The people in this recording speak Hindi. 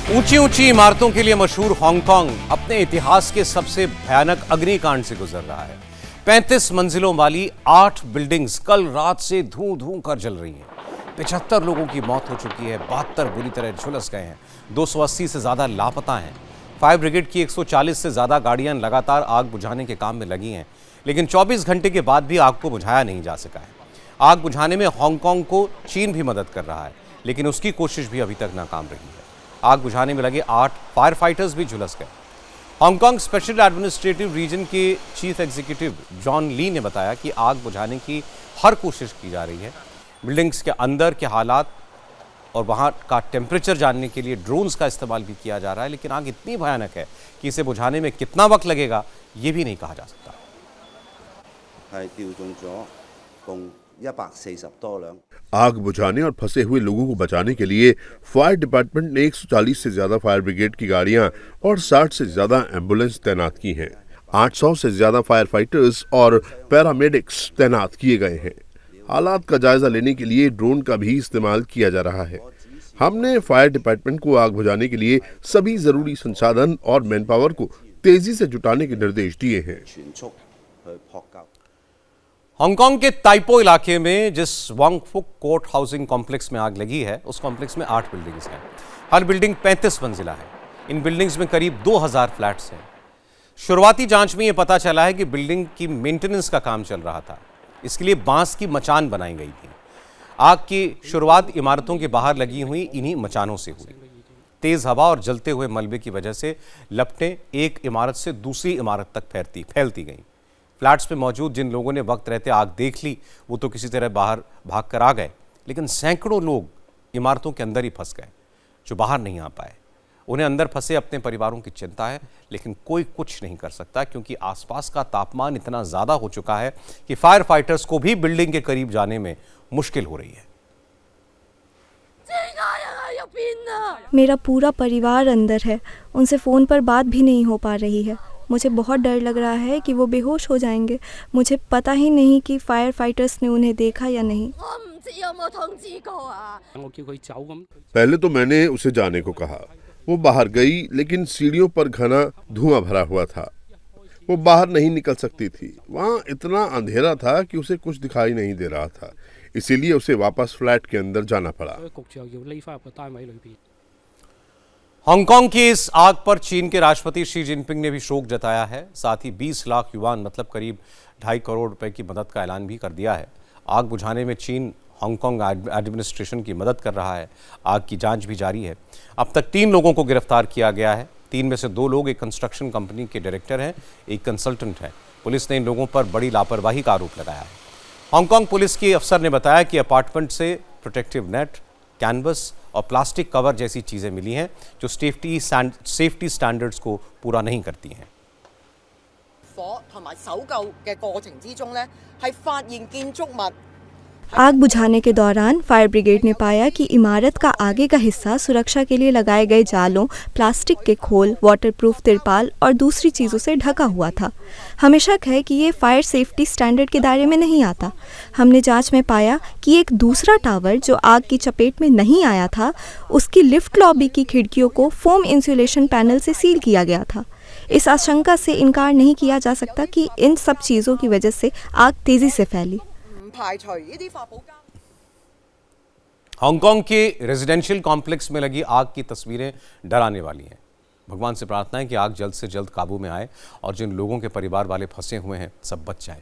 ऊंची ऊंची इमारतों के लिए मशहूर हांगकांग अपने इतिहास के सबसे भयानक अग्निकांड से गुजर रहा है। 35 मंजिलों वाली 8 बिल्डिंग्स कल रात से धूं धूं कर जल रही हैं। 75 लोगों की मौत हो चुकी है, 72 बुरी तरह झुलस गए हैं, 280 से ज्यादा लापता हैं। फायर ब्रिगेड की 140 से ज्यादा गाड़ियां लगातार आग बुझाने के काम में लगी हैं, लेकिन 24 घंटे के बाद भी आग को बुझाया नहीं जा सका है। आग बुझाने में हांगकांग को चीन भी मदद कर रहा है, लेकिन उसकी कोशिश भी अभी तक नाकाम रही है। आग बुझाने में लगे 8 फायर फाइटर्स भी झुलस गए। हांगकांग स्पेशल एडमिनिस्ट्रेटिव रीजन के चीफ एग्जीक्यूटिव जॉन ली ने बताया कि आग बुझाने की हर कोशिश की जा रही है। बिल्डिंग्स के अंदर के हालात और वहां का टेम्परेचर जानने के लिए ड्रोन्स का इस्तेमाल भी किया जा रहा है, लेकिन आग इतनी भयानक है कि इसे बुझाने में कितना वक्त लगेगा ये भी नहीं कहा जा सकता। आग बुझाने और फंसे हुए लोगों को बचाने के लिए फायर डिपार्टमेंट ने 140 से ज्यादा फायर ब्रिगेड की गाड़ियां और 60 से ज्यादा एम्बुलेंस तैनात की हैं। 800 से ज्यादा फायर फाइटर्स और पैरामेडिक्स तैनात किए गए हैं। हालात का जायजा लेने के लिए ड्रोन का भी इस्तेमाल किया जा रहा है। हमने फायर डिपार्टमेंट को आग बुझाने के लिए सभी जरूरी संसाधन और मैन पावर को तेजी से जुटाने के निर्देश दिए हैं। हांगकांग के ताइपो इलाके में जिस वांगफुक कोर्ट हाउसिंग कॉम्प्लेक्स में आग लगी है, उस कॉम्प्लेक्स में 8 बिल्डिंग्स हैं। हर बिल्डिंग 35 मंजिला है। इन बिल्डिंग्स में करीब 2000 फ्लैट्स हैं। शुरुआती जांच में यह पता चला है कि बिल्डिंग की मेंटेनेंस का काम चल रहा था, इसके लिए बांस की मचान बनाई गई थी। आग की शुरुआत इमारतों के बाहर लगी हुई इन्हीं मचानों से हुई। तेज हवा और जलते हुए मलबे की वजह से लपटें एक इमारत से दूसरी इमारत तक फैलती गईं। फ्लैट्स में मौजूद जिन लोगों ने वक्त रहते आग देख ली, वो तो किसी तरह बाहर भागकर आ गए, लेकिन सैकड़ों लोग इमारतों के अंदर ही फंस गए, जो बाहर नहीं आ पाए। उन्हें अंदर फंसे अपने परिवारों की चिंता है, लेकिन कोई कुछ नहीं कर सकता, क्योंकि आसपास का तापमान इतना ज्यादा हो चुका है कि फायर फाइटर्स को भी बिल्डिंग के करीब जाने में मुश्किल हो रही है। मेरा पूरा परिवार अंदर है, उनसे फोन पर बात भी नहीं हो पा रही है। मुझे बहुत डर लग रहा है कि वो बेहोश हो जाएंगे। मुझे पता ही नहीं कि फायर फाइटर्स ने उन्हें देखा या नहीं। पहले तो मैंने उसे जाने को कहा। वो बाहर गई, लेकिन सीढ़ियों पर घना धुआं भरा हुआ था। वो बाहर नहीं निकल सकती थी। वहाँ इतना अंधेरा था कि उसे कुछ दिखाई नहीं दे रहा था, इसीलिए उसे वापस फ्लैट के अंदर जाना पड़ा। हांगकांग की इस आग पर चीन के राष्ट्रपति शी जिनपिंग ने भी शोक जताया है। साथ ही 20 लाख युआन मतलब करीब 2.5 करोड़ रुपए की मदद का ऐलान भी कर दिया है। आग बुझाने में चीन हांगकांग एडमिनिस्ट्रेशन की मदद कर रहा है। आग की जांच भी जारी है। अब तक 3 लोगों को गिरफ्तार किया गया है। 3 में से 2 लोग एक कंस्ट्रक्शन कंपनी के डायरेक्टर हैं, एक कंसल्टेंट है। पुलिस ने इन लोगों पर बड़ी लापरवाही का आरोप लगाया है। हांगकांग पुलिस के अफसर ने बताया कि अपार्टमेंट से प्रोटेक्टिव नेट, कैनवस और प्लास्टिक कवर जैसी चीजें मिली हैं, जो सेफ्टी स्टैंडर्ड्स को पूरा नहीं करती हैं। आग बुझाने के दौरान फायर ब्रिगेड ने पाया कि इमारत का आगे का हिस्सा सुरक्षा के लिए लगाए गए जालों, प्लास्टिक के खोल, वाटरप्रूफ तिरपाल और दूसरी चीज़ों से ढका हुआ था। हमें शक है कि ये फायर सेफ्टी स्टैंडर्ड के दायरे में नहीं आता। हमने जांच में पाया कि एक दूसरा टावर जो आग की चपेट में नहीं आया था, उसकी लिफ्ट लॉबी की खिड़कियों को फोम इंसुलेशन पैनल से सील किया गया था। इस आशंका से इनकार नहीं किया जा सकता कि इन सब चीज़ों की वजह से आग तेजी से फैली। हांगकांग के रेजिडेंशियल कॉम्प्लेक्स में लगी आग की तस्वीरें डराने वाली हैं। भगवान से प्रार्थना है कि आग जल्द से जल्द काबू में आए और जिन लोगों के परिवार वाले फंसे हुए हैं सब बच जाएं।